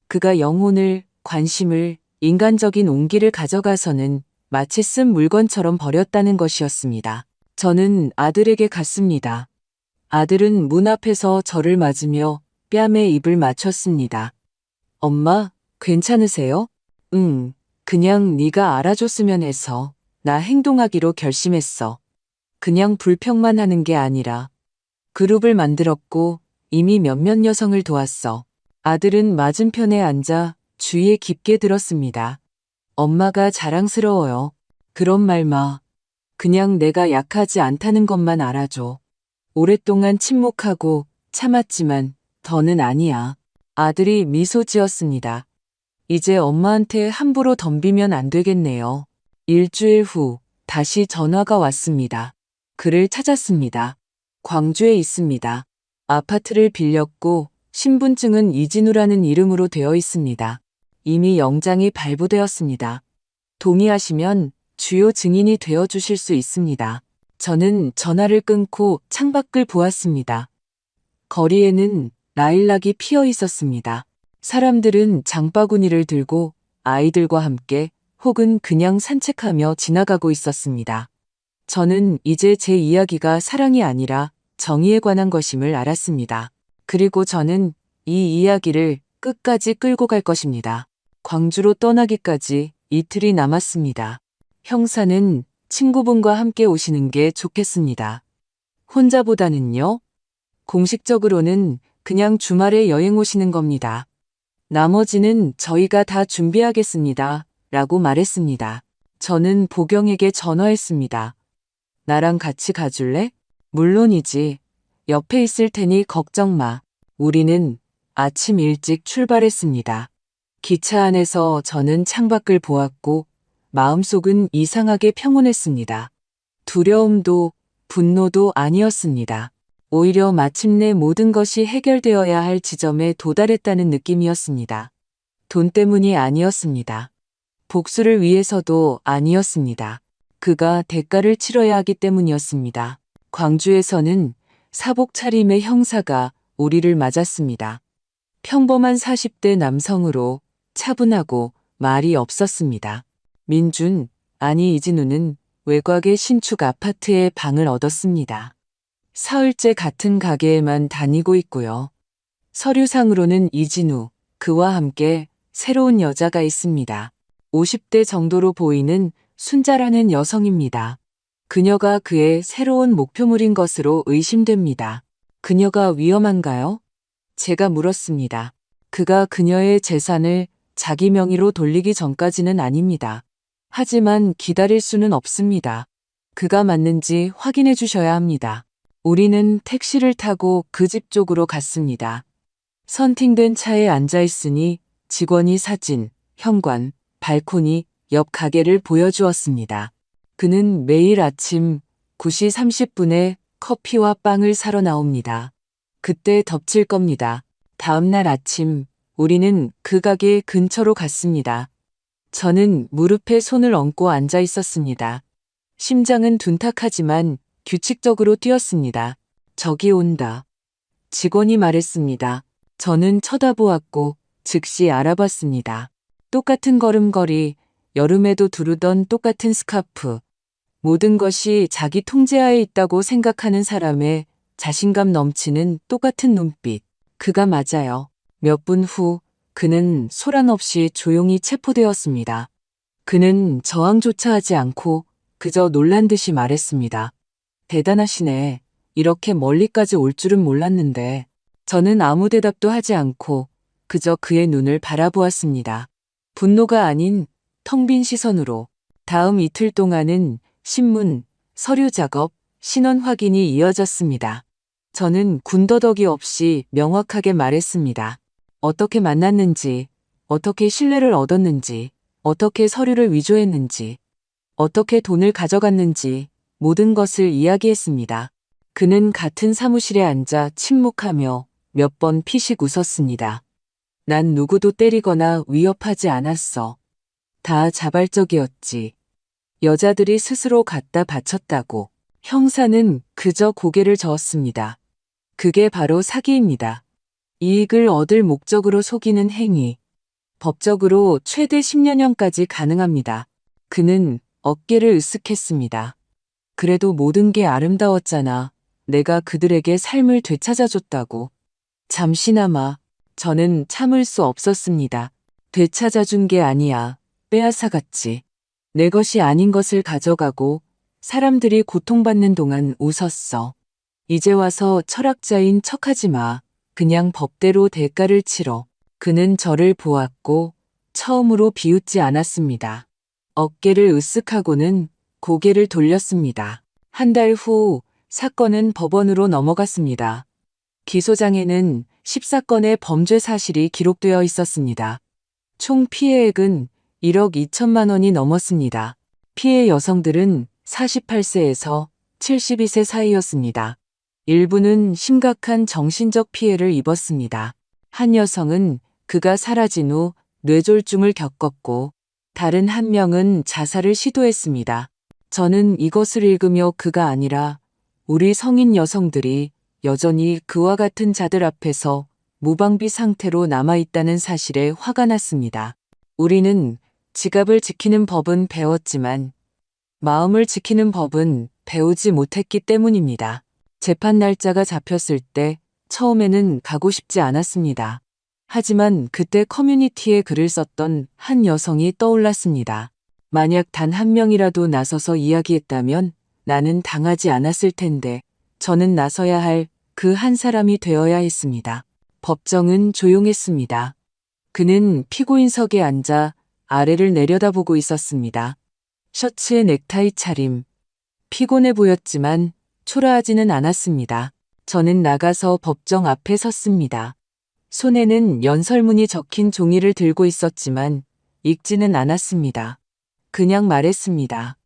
그가 영혼을, 관심을, 인간적인 온기를 가져가서는 마치 쓴 물건처럼 버렸다는 것이었습니다. 저는 아들에게 갔습니다. 아들은 문 앞에서 저를 맞으며 뺨에 입을 맞췄습니다. 엄마, 괜찮으세요? 응, 그냥 네가 알아줬으면 해서 나 행동하기로 결심했어. 그냥 불평만 하는 게 아니라 그룹을 만들었고 이미 몇몇 여성을 도왔어. 아들은 맞은편에 앉아 주위에 깊게 들었습니다. 엄마가 자랑스러워요. 그런 말 마. 그냥 내가 약하지 않다는 것만 알아줘. 오랫동안 침묵하고 참았지만 더는 아니야. 아들이 미소 지었습니다. 이제 엄마한테 함부로 덤비면 안 되겠네요. 일주일 후 다시 전화가 왔습니다. 그를 찾았습니다. 광주에 있습니다. 아파트를 빌렸고 신분증은 이진우라는 이름으로 되어 있습니다. 이미 영장이 발부되었습니다. 동의하시면 주요 증인이 되어 주실 수 있습니다. 저는 전화를 끊고 창밖을 보았습니다. 거리에는 라일락이 피어 있었습니다. 사람들은 장바구니를 들고 아이들과 함께 혹은 그냥 산책하며 지나가고 있었습니다. 저는 이제 제 이야기가 사랑이 아니라 정의에 관한 것임을 알았습니다. 그리고 저는 이 이야기를 끝까지 끌고 갈 것입니다. 광주로 떠나기까지 이틀이 남았습니다. 형사는 친구분과 함께 오시는 게 좋겠습니다. 혼자보다는요? 공식적으로는 그냥 주말에 여행 오시는 겁니다. 나머지는 저희가 다 준비하겠습니다. 라고 말했습니다. 저는 보경에게 전화했습니다. 나랑 같이 가줄래? 물론이지. 옆에 있을 테니 걱정 마. 우리는 아침 일찍 출발했습니다. 기차 안에서 저는 창밖을 보았고 마음속은 이상하게 평온했습니다. 두려움도 분노도 아니었습니다. 오히려 마침내 모든 것이 해결되어야 할 지점에 도달했다는 느낌이었습니다. 돈 때문이 아니었습니다. 복수를 위해서도 아니었습니다. 그가 대가를 치러야 하기 때문이었습니다. 광주에서는 사복 차림의 형사가 우리를 맞았습니다. 평범한 40대 남성으로 차분하고 말이 없었습니다. 민준, 아니 이진우는 외곽의 신축 아파트에 방을 얻었습니다. 사흘째 같은 가게에만 다니고 있고요. 서류상으로는 이진우, 그와 함께 새로운 여자가 있습니다. 50대 정도로 보이는 순자라는 여성입니다. 그녀가 그의 새로운 목표물인 것으로 의심됩니다. 그녀가 위험한가요? 제가 물었습니다. 그가 그녀의 재산을 자기 명의로 돌리기 전까지는 아닙니다. 하지만 기다릴 수는 없습니다. 그가 맞는지 확인해 주셔야 합니다. 우리는 택시를 타고 그 집 쪽으로 갔습니다. 선팅된 차에 앉아 있으니 직원이 사진, 현관, 발코니, 옆 가게를 보여주었습니다. 그는 매일 아침 9시 30분에 커피와 빵을 사러 나옵니다. 그때 덮칠 겁니다. 다음날 아침 우리는 그 가게 근처로 갔습니다. 저는 무릎에 손을 얹고 앉아 있었습니다. 심장은 둔탁하지만 규칙적으로 뛰었습니다. 저기 온다. 직원이 말했습니다. 저는 쳐다보았고 즉시 알아봤습니다. 똑같은 걸음걸이, 여름에도 두르던 똑같은 스카프. 모든 것이 자기 통제하에 있다고 생각하는 사람의 자신감 넘치는 똑같은 눈빛. 그가 맞아요. 몇 분 후 그는 소란 없이 조용히 체포되었습니다. 그는 저항조차 하지 않고 그저 놀란 듯이 말했습니다. 대단하시네. 이렇게 멀리까지 올 줄은 몰랐는데. 저는 아무 대답도 하지 않고 그저 그의 눈을 바라보았습니다. 분노가 아닌 텅 빈 시선으로. 다음 이틀 동안은 신문, 서류 작업, 신원 확인이 이어졌습니다. 저는 군더더기 없이 명확하게 말했습니다. 어떻게 만났는지, 어떻게 신뢰를 얻었는지, 어떻게 서류를 위조했는지, 어떻게 돈을 가져갔는지 모든 것을 이야기했습니다. 그는 같은 사무실에 앉아 침묵하며 몇 번 피식 웃었습니다. 난 누구도 때리거나 위협하지 않았어. 다 자발적이었지. 여자들이 스스로 갖다 바쳤다고. 형사는 그저 고개를 저었습니다. 그게 바로 사기입니다. 이익을 얻을 목적으로 속이는 행위. 법적으로 최대 10년형까지 가능합니다. 그는 어깨를 으쓱했습니다. 그래도 모든 게 아름다웠잖아. 내가 그들에게 삶을 되찾아줬다고. 잠시나마 저는 참을 수 없었습니다. 되찾아준 게 아니야. 빼앗아갔지. 내 것이 아닌 것을 가져가고 사람들이 고통받는 동안 웃었어. 이제 와서 철학자인 척하지 마. 그냥 법대로 대가를 치러. 그는 저를 보았고 처음으로 비웃지 않았습니다. 어깨를 으쓱하고는 고개를 돌렸습니다. 한 달 후 사건은 법원으로 넘어갔습니다. 기소장에는 14건의 범죄 사실이 기록되어 있었습니다. 총 피해액은 1억 2천만 원이 넘었습니다. 피해 여성들은 48세에서 72세 사이였습니다. 일부는 심각한 정신적 피해를 입었습니다. 한 여성은 그가 사라진 후 뇌졸중을 겪었고 다른 한 명은 자살을 시도했습니다. 저는 이것을 읽으며 그가 아니라 우리 성인 여성들이 여전히 그와 같은 자들 앞에서 무방비 상태로 남아있다는 사실에 화가 났습니다. 우리는 지갑을 지키는 법은 배웠지만 마음을 지키는 법은 배우지 못했기 때문입니다. 재판 날짜가 잡혔을 때 처음에는 가고 싶지 않았습니다. 하지만 그때 커뮤니티에 글을 썼던 한 여성이 떠올랐습니다. 만약 단 한 명이라도 나서서 이야기했다면 나는 당하지 않았을 텐데 저는 나서야 할 그 한 사람이 되어야 했습니다. 법정은 조용했습니다. 그는 피고인석에 앉아 아래를 내려다보고 있었습니다. 셔츠에 넥타이 차림. 피곤해 보였지만 초라하지는 않았습니다. 저는 나가서 법정 앞에 섰습니다. 손에는 연설문이 적힌 종이를 들고 있었지만 읽지는 않았습니다. 그냥 말했습니다.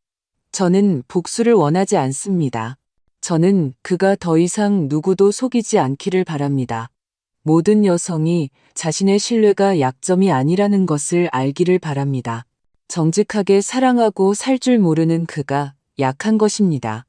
저는 복수를 원하지 않습니다. 저는 그가 더 이상 누구도 속이지 않기를 바랍니다. 모든 여성이 자신의 신뢰가 약점이 아니라는 것을 알기를 바랍니다. 정직하게 사랑하고 살 줄 모르는 그가 약한 것입니다.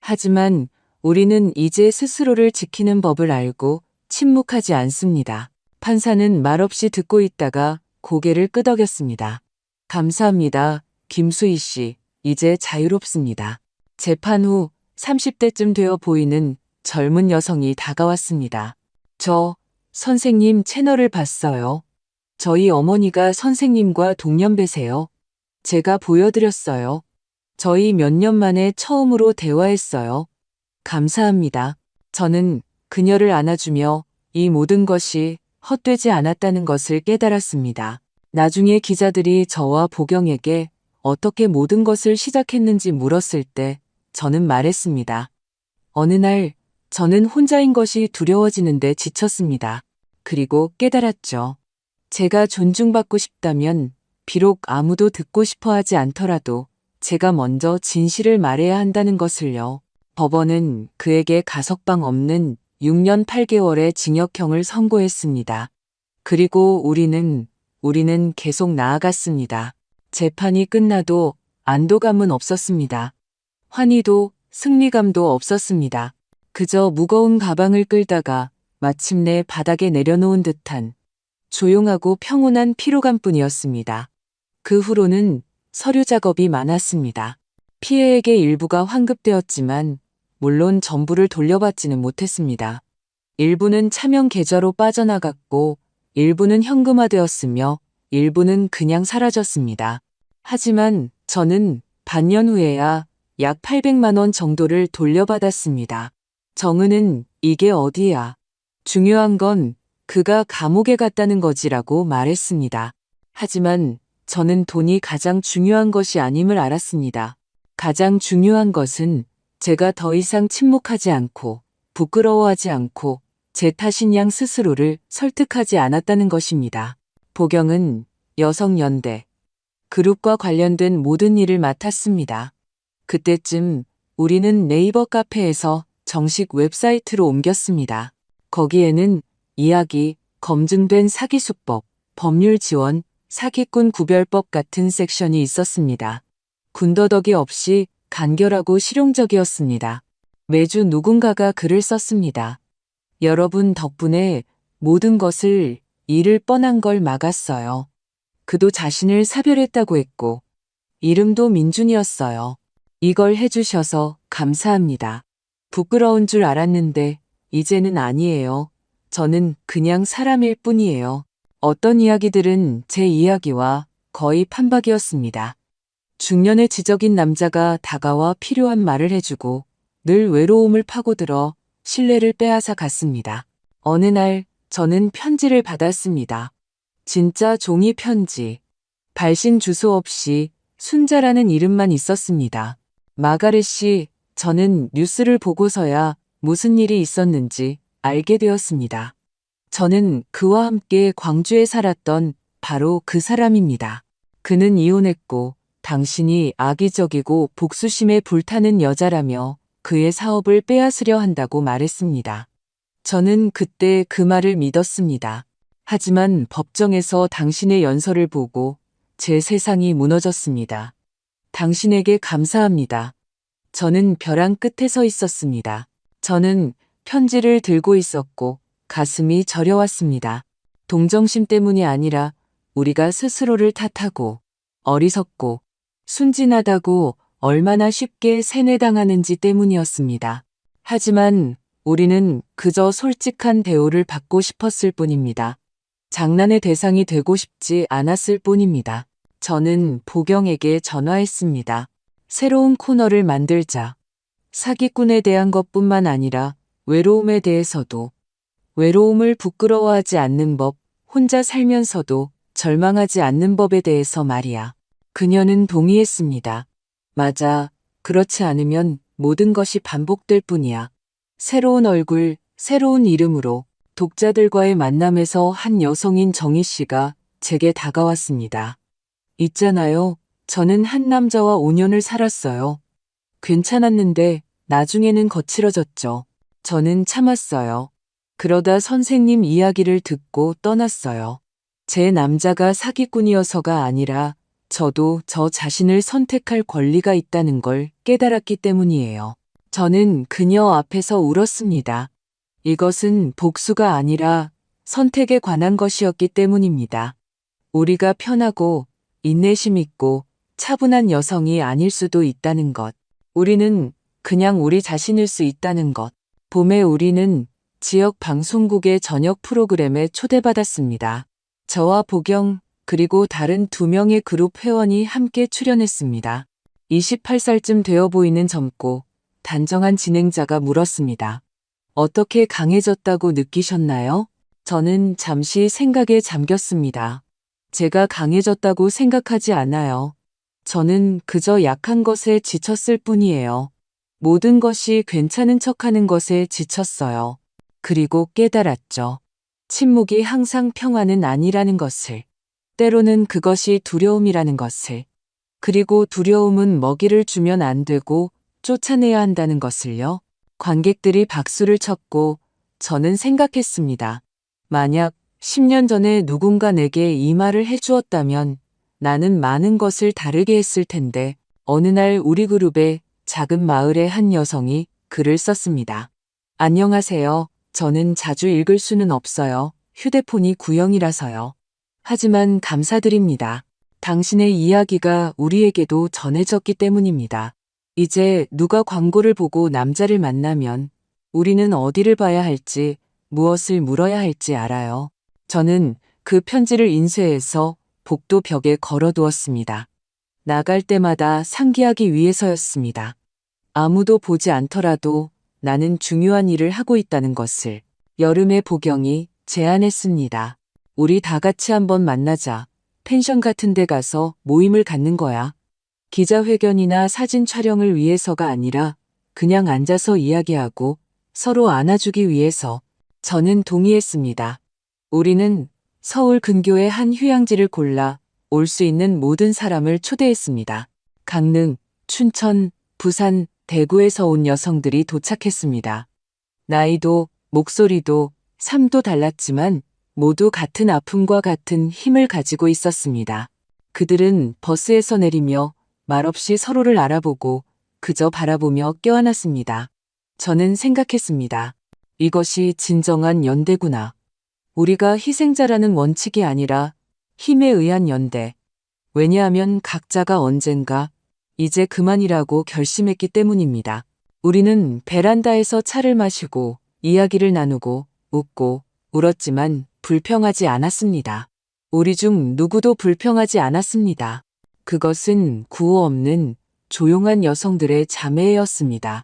하지만 우리는 이제 스스로를 지키는 법을 알고 침묵하지 않습니다. 판사는 말없이 듣고 있다가 고개를 끄덕였습니다. 감사합니다. 김수희 씨, 이제 자유롭습니다. 재판 후 30대쯤 되어 보이는 젊은 여성이 다가왔습니다. 저, 선생님 채널을 봤어요. 저희 어머니가 선생님과 동년배세요. 제가 보여드렸어요. 저희 몇 년 만에 처음으로 대화했어요. 감사합니다. 저는 그녀를 안아주며 이 모든 것이 헛되지 않았다는 것을 깨달았습니다. 나중에 기자들이 저와 보경에게 어떻게 모든 것을 시작했는지 물었을 때 저는 말했습니다. 어느 날 저는 혼자인 것이 두려워지는데 지쳤습니다. 그리고 깨달았죠. 제가 존중받고 싶다면 비록 아무도 듣고 싶어 하지 않더라도 제가 먼저 진실을 말해야 한다는 것을요. 법원은 그에게 가석방 없는 6년 8개월의 징역형을 선고했습니다. 그리고 우리는 계속 나아갔습니다. 재판이 끝나도 안도감은 없었습니다. 환희도 승리감도 없었습니다. 그저 무거운 가방을 끌다가 마침내 바닥에 내려놓은 듯한 조용하고 평온한 피로감뿐이었습니다. 그 후로는 서류 작업이 많았습니다. 피해액의 일부가 환급되었지만 물론 전부를 돌려받지는 못했습니다. 일부는 차명 계좌로 빠져나갔고 일부는 현금화되었으며 일부는 그냥 사라졌습니다. 하지만 저는 반년 후에야 약 800만 원 정도를 돌려받았습니다. 정은은 이게 어디야? 중요한 건 그가 감옥에 갔다는 거지라고 말했습니다. 하지만 저는 돈이 가장 중요한 것이 아님을 알았습니다. 가장 중요한 것은 제가 더 이상 침묵하지 않고 부끄러워하지 않고 제 탓인 양 스스로를 설득하지 않았다는 것입니다. 보경은 여성연대 그룹과 관련된 모든 일을 맡았습니다. 그때쯤 우리는 네이버 카페에서 정식 웹사이트로 옮겼습니다. 거기에는 이야기, 검증된 사기수법, 법률 지원, 사기꾼 구별법 같은 섹션이 있었습니다. 군더더기 없이 간결하고 실용적이었습니다. 매주 누군가가 글을 썼습니다. 여러분 덕분에 모든 것을 잃을 뻔한 걸 막았어요. 그도 자신을 사별했다고 했고 이름도 민준이었어요. 이걸 해주셔서 감사합니다. 부끄러운 줄 알았는데 이제는 아니에요. 저는 그냥 사람일 뿐이에요. 어떤 이야기들은 제 이야기와 거의 판박이었습니다. 중년의 지적인 남자가 다가와 필요한 말을 해주고 늘 외로움을 파고들어 신뢰를 빼앗아 갔습니다. 어느 날 저는 편지를 받았습니다. 진짜 종이 편지. 발신 주소 없이 순자라는 이름만 있었습니다. 마가렛 씨, 저는 뉴스를 보고서야 무슨 일이 있었는지 알게 되었습니다. 저는 그와 함께 광주에 살았던 바로 그 사람입니다. 그는 이혼했고 당신이 악의적이고 복수심에 불타는 여자라며 그의 사업을 빼앗으려 한다고 말했습니다. 저는 그때 그 말을 믿었습니다. 하지만 법정에서 당신의 연설을 보고 제 세상이 무너졌습니다. 당신에게 감사합니다. 저는 벼랑 끝에 서 있었습니다. 저는 편지를 들고 있었고 가슴이 저려왔습니다. 동정심 때문이 아니라 우리가 스스로를 탓하고 어리석고 순진하다고 얼마나 쉽게 세뇌당하는지 때문이었습니다. 하지만 우리는 그저 솔직한 대우를 받고 싶었을 뿐입니다. 장난의 대상이 되고 싶지 않았을 뿐입니다. 저는 보경에게 전화했습니다. 새로운 코너를 만들자. 사기꾼에 대한 것뿐만 아니라 외로움에 대해서도. 외로움을 부끄러워하지 않는 법, 혼자 살면서도 절망하지 않는 법에 대해서 말이야. 그녀는 동의했습니다. 맞아. 그렇지 않으면 모든 것이 반복될 뿐이야. 새로운 얼굴, 새로운 이름으로 독자들과의 만남에서 한 여성인 정희 씨가 제게 다가왔습니다. 있잖아요. 저는 한 남자와 5년을 살았어요. 괜찮았는데 나중에는 거칠어졌죠. 저는 참았어요. 그러다 선생님 이야기를 듣고 떠났어요. 제 남자가 사기꾼이어서가 아니라 저도 저 자신을 선택할 권리가 있다는 걸 깨달았기 때문이에요. 저는 그녀 앞에서 울었습니다. 이것은 복수가 아니라 선택에 관한 것이었기 때문입니다. 우리가 편하고 인내심 있고 차분한 여성이 아닐 수도 있다는 것. 우리는 그냥 우리 자신일 수 있다는 것. 봄에 우리는 지역 방송국의 저녁 프로그램에 초대받았습니다. 저와 보경 그리고 다른 2명의 그룹 회원이 함께 출연했습니다. 28살쯤 되어 보이는 젊고 단정한 진행자가 물었습니다. 어떻게 강해졌다고 느끼셨나요? 저는 잠시 생각에 잠겼습니다. 제가 강해졌다고 생각하지 않아요. 저는 그저 약한 것에 지쳤을 뿐이에요. 모든 것이 괜찮은 척하는 것에 지쳤어요. 그리고 깨달았죠. 침묵이 항상 평화는 아니라는 것을. 때로는 그것이 두려움이라는 것을. 그리고 두려움은 먹이를 주면 안 되고 쫓아내야 한다는 것을요. 관객들이 박수를 쳤고 저는 생각했습니다. 만약 10년 전에 누군가 내게 이 말을 해주었다면 나는 많은 것을 다르게 했을 텐데 어느 날 우리 그룹에 작은 마을의 한 여성이 글을 썼습니다. 안녕하세요. 저는 자주 읽을 수는 없어요. 휴대폰이 구형이라서요. 하지만 감사드립니다. 당신의 이야기가 우리에게도 전해졌기 때문입니다. 이제 누가 광고를 보고 남자를 만나면 우리는 어디를 봐야 할지, 무엇을 물어야 할지 알아요. 저는 그 편지를 인쇄해서 복도 벽에 걸어두었습니다. 나갈 때마다 상기하기 위해서였습니다. 아무도 보지 않더라도 나는 중요한 일을 하고 있다는 것을. 여름의 보경이 제안했습니다. 우리 다 같이 한번 만나자. 펜션 같은 데 가서 모임을 갖는 거야. 기자회견이나 사진 촬영을 위해서가 아니라 그냥 앉아서 이야기하고 서로 안아주기 위해서. 저는 동의했습니다. 우리는 서울 근교의 한 휴양지를 골라 올 수 있는 모든 사람을 초대했습니다. 강릉, 춘천, 부산, 대구에서 온 여성들이 도착했습니다. 나이도, 목소리도, 삶도 달랐지만 모두 같은 아픔과 같은 힘을 가지고 있었습니다. 그들은 버스에서 내리며 말없이 서로를 알아보고 그저 바라보며 껴안았습니다. 저는 생각했습니다. 이것이 진정한 연대구나. 우리가 희생자라는 원칙이 아니라 힘에 의한 연대. 왜냐하면 각자가 언젠가 이제 그만이라고 결심했기 때문입니다. 우리는 베란다에서 차를 마시고 이야기를 나누고 웃고 울었지만 불평하지 않았습니다. 우리 중 누구도 불평하지 않았습니다. 그것은 구호 없는 조용한 여성들의 자매였습니다.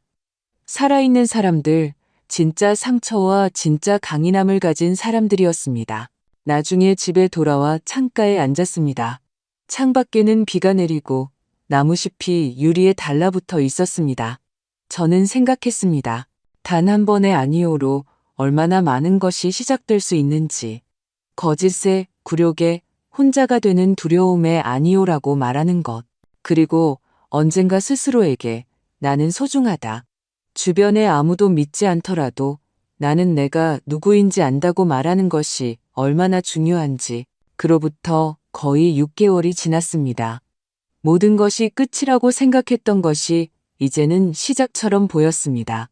살아있는 사람들, 진짜 상처와 진짜 강인함을 가진 사람들이었습니다. 나중에 집에 돌아와 창가에 앉았습니다. 창밖에는 비가 내리고 나무숲이 유리에 달라붙어 있었습니다. 저는 생각했습니다. 단 한 번의 아니오로 얼마나 많은 것이 시작될 수 있는지. 거짓에, 굴욕에, 혼자가 되는 두려움의 아니오라고 말하는 것. 그리고 언젠가 스스로에게 나는 소중하다. 주변에 아무도 믿지 않더라도 나는 내가 누구인지 안다고 말하는 것이 얼마나 중요한지. 그로부터 거의 6개월이 지났습니다. 모든 것이 끝이라고 생각했던 것이 이제는 시작처럼 보였습니다.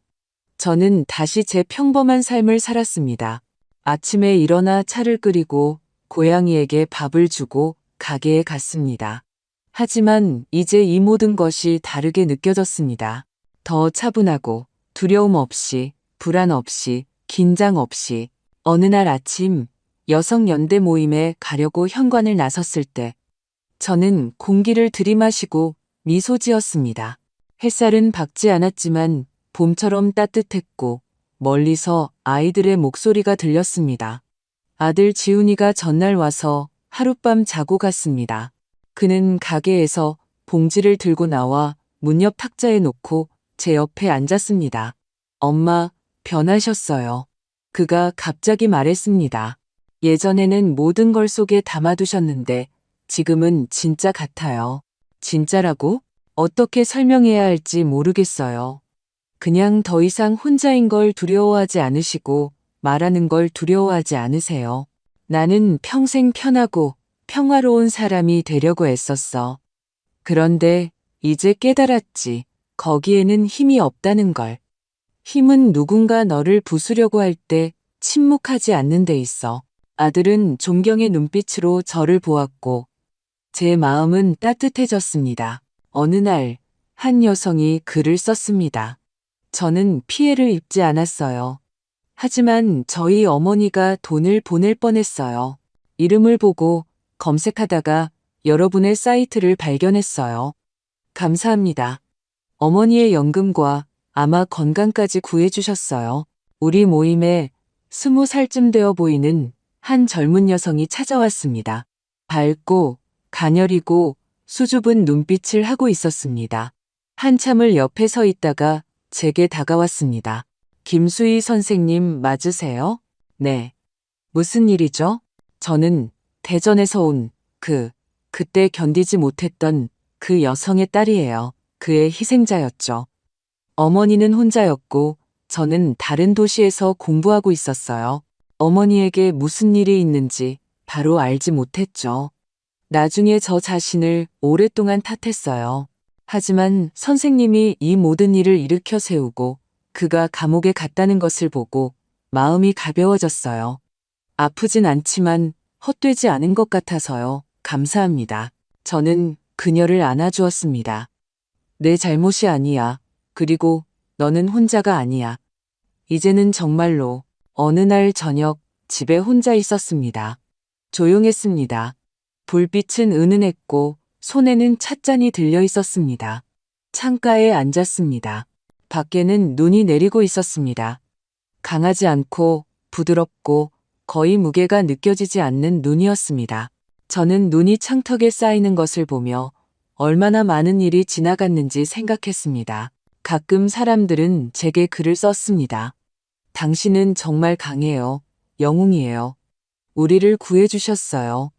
저는 다시 제 평범한 삶을 살았습니다. 아침에 일어나 차를 끓이고 고양이에게 밥을 주고 가게에 갔습니다. 하지만 이제 이 모든 것이 다르게 느껴졌습니다. 더 차분하고 두려움 없이, 불안 없이, 긴장 없이. 어느 날 아침 여성연대 모임에 가려고 현관을 나섰을 때 저는 공기를 들이마시고 미소 지었습니다. 햇살은 밝지 않았지만 봄처럼 따뜻했고 멀리서 아이들의 목소리가 들렸습니다. 아들 지훈이가 전날 와서 하룻밤 자고 갔습니다. 그는 가게에서 봉지를 들고 나와 문 옆 탁자에 놓고 제 옆에 앉았습니다. 엄마, 변하셨어요. 그가 갑자기 말했습니다. 예전에는 모든 걸 속에 담아두셨는데 지금은 진짜 같아요. 진짜라고? 어떻게 설명해야 할지 모르겠어요. 그냥 더 이상 혼자인 걸 두려워하지 않으시고 말하는 걸 두려워하지 않으세요. 나는 평생 편하고 평화로운 사람이 되려고 애썼어. 그런데 이제 깨달았지. 거기에는 힘이 없다는 걸. 힘은 누군가 너를 부수려고 할 때 침묵하지 않는 데 있어. 아들은 존경의 눈빛으로 저를 보았고 제 마음은 따뜻해졌습니다. 어느 날 한 여성이 글을 썼습니다. 저는 피해를 입지 않았어요. 하지만 저희 어머니가 돈을 보낼 뻔했어요. 이름을 보고 검색하다가 여러분의 사이트를 발견했어요. 감사합니다. 어머니의 연금과 아마 건강까지 구해주셨어요. 우리 모임에 20살쯤 되어 보이는 한 젊은 여성이 찾아왔습니다. 밝고 가녀리고 수줍은 눈빛을 하고 있었습니다. 한참을 옆에 서 있다가 제게 다가왔습니다. 김수희 선생님 맞으세요? 네. 무슨 일이죠? 저는 대전에서 온 그때 견디지 못했던 그 여성의 딸이에요. 그의 희생자였죠. 어머니는 혼자였고 저는 다른 도시에서 공부하고 있었어요. 어머니에게 무슨 일이 있는지 바로 알지 못했죠. 나중에 저 자신을 오랫동안 탓했어요. 하지만 선생님이 이 모든 일을 일으켜 세우고 그가 감옥에 갔다는 것을 보고 마음이 가벼워졌어요. 아프진 않지만 헛되지 않은 것 같아서요. 감사합니다. 저는 그녀를 안아주었습니다. 내 잘못이 아니야. 그리고 너는 혼자가 아니야. 이제는 정말로 어느 날 저녁 집에 혼자 있었습니다. 조용했습니다. 불빛은 은은했고 손에는 찻잔이 들려 있었습니다. 창가에 앉았습니다. 밖에는 눈이 내리고 있었습니다. 강하지 않고 부드럽고 거의 무게가 느껴지지 않는 눈이었습니다. 저는 눈이 창턱에 쌓이는 것을 보며 얼마나 많은 일이 지나갔는지 생각했습니다. 가끔 사람들은 제게 글을 썼습니다. 당신은 정말 강해요. 영웅이에요. 우리를 구해주셨어요.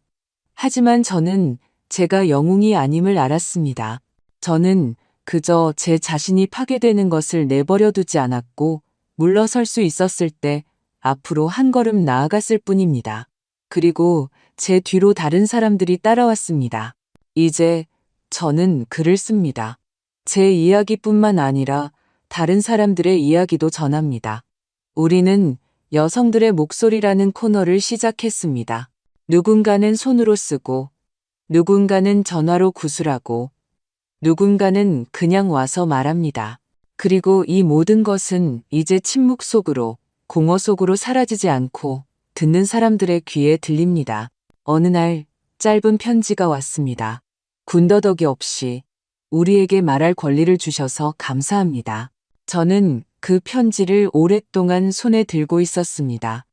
하지만 저는 제가 영웅이 아님을 알았습니다. 저는 그저 제 자신이 파괴되는 것을 내버려 두지 않았고 물러설 수 있었을 때 앞으로 한 걸음 나아갔을 뿐입니다. 그리고 제 뒤로 다른 사람들이 따라왔습니다. 이제 저는 글을 씁니다. 제 이야기뿐만 아니라 다른 사람들의 이야기도 전합니다. 우리는 여성들의 목소리라는 코너를 시작했습니다. 누군가는 손으로 쓰고, 누군가는 전화로 구술하고, 누군가는 그냥 와서 말합니다. 그리고 이 모든 것은 이제 침묵 속으로, 공허 속으로 사라지지 않고 듣는 사람들의 귀에 들립니다. 어느 날 짧은 편지가 왔습니다. 군더더기 없이 우리에게 말할 권리를 주셔서 감사합니다. 저는 그 편지를 오랫동안 손에 들고 있었습니다.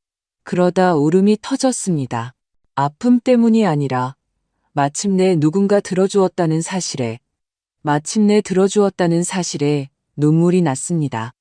그러다 울음이 터졌습니다. 아픔 때문이 아니라 마침내 누군가 들어주었다는 사실에 눈물이 났습니다.